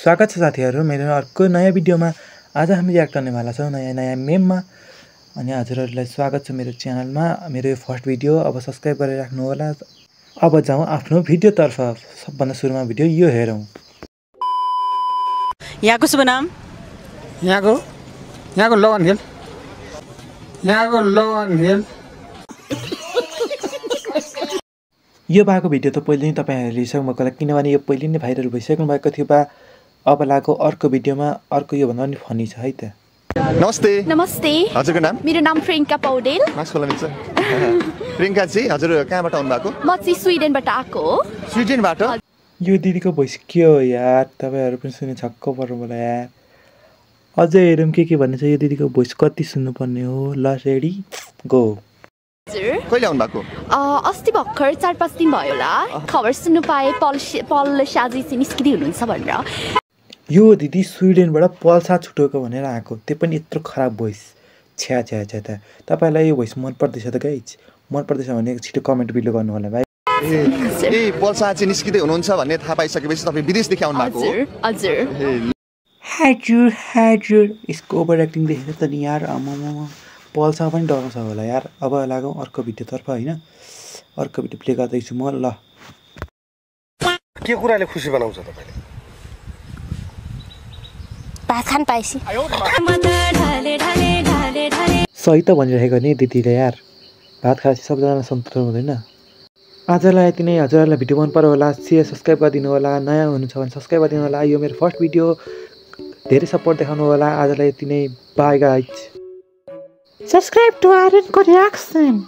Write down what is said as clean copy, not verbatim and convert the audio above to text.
स्वागत छ साथीहरु मेरो अर्को नयाँ भिडियोमा। आज हामी रियाक्ट गर्नेवाला छौं नयाँ मेममा। अनि हजुरहरुलाई स्वागत छ मेरो च्यानलमा। मेरो यो फर्स्ट भिडियो, अब सब्स्क्राइब गरेर राख्नु होला। अब जाउँ आफ्नो भिडियोतर्फ। सबभन्दा सुरुमा भिडियो यो हेरौं। यहाँको शुभ नाम? यहाँको लगन खेल। यो भएको भिडियो त पहिले नै तपाईहरुले हेरिसक्नु भएको होला, किनभने यो पहिले नै भाइरल भइसक्नु भएको थियो बा। अब लागो अर्को भिडियोमा, अर्को यो भन्दा पनि फनी छ है त। नमस्ते। हजुरको नाम? मेरो नाम प्रियंका पौडेल। मास्क खोला मिल्छ? प्रियंका जी, हजुर कहाँबाट आउनु भएको? म चाहिँ स्विडेनबाट आएको हो। स्विडेनबाट? यो दिदीको भोइस के हो यार, तपाईहरु पनि सुने छक्क पर्नु होला यार। अझै हेरौँ के भन्ने छ यो दिदीको भोइस, कति सुन्नुपर्ने हो। ल रेडी गो। हजुर कहिले आउनु भएको? अस्ति भर्खर 4-5 दिन भयो होला। खबर सुन्नु पाए पल साजी चाहिँ निस्किदै हुनुहुन्छ भनेर। यो दिदी स्विडेनबाट पल्सा छुटेको भनेर आएको, त्यो पनि यत्रो खराब भोइस। छ्या त तपाईलाई यो भोइस मन पर्दैछ त गाइज? मन पर्दैछ भने छिटो कमेन्ट बिलो गर्नु होला भाइ। ए पल्सा चाहिँ निस्किदै हुनुहुन्छ भन्ने थाहा पाइसकेपछि तपाई विदेशदेखि आउनु भएको हो? हजुर यसको ओभर एक्टिङ देखेर त नि यार आमामा पल्सा पनि डराउँछ होला यार। अब लागौँ अर्को भिडियोतर्फ हैन। अर्को भिडियो प्ले गर्दैछु म। ल के कुराले खुसी बनाउँछ तपाईले? पाखान पाइसी सही त भनिरहेको नि दिदीले यार। भात खाएपछि सबजना सन्तुष्ट हुँदैन। आजलाई यति नै। हजुरहरूलाई भिडियो मन पर्यो होला, शेयर सब्स्क्राइब गरिदिनु होला। नयाँ हुनुहुन्छ भने सब्स्क्राइब गरिदिनु होला। यो मेरो फर्स्ट भिडियो, धेरै सपोर्ट देखाउनु होला। आजलाई यति नै। By guys. Subscribe to Aaron Reaction.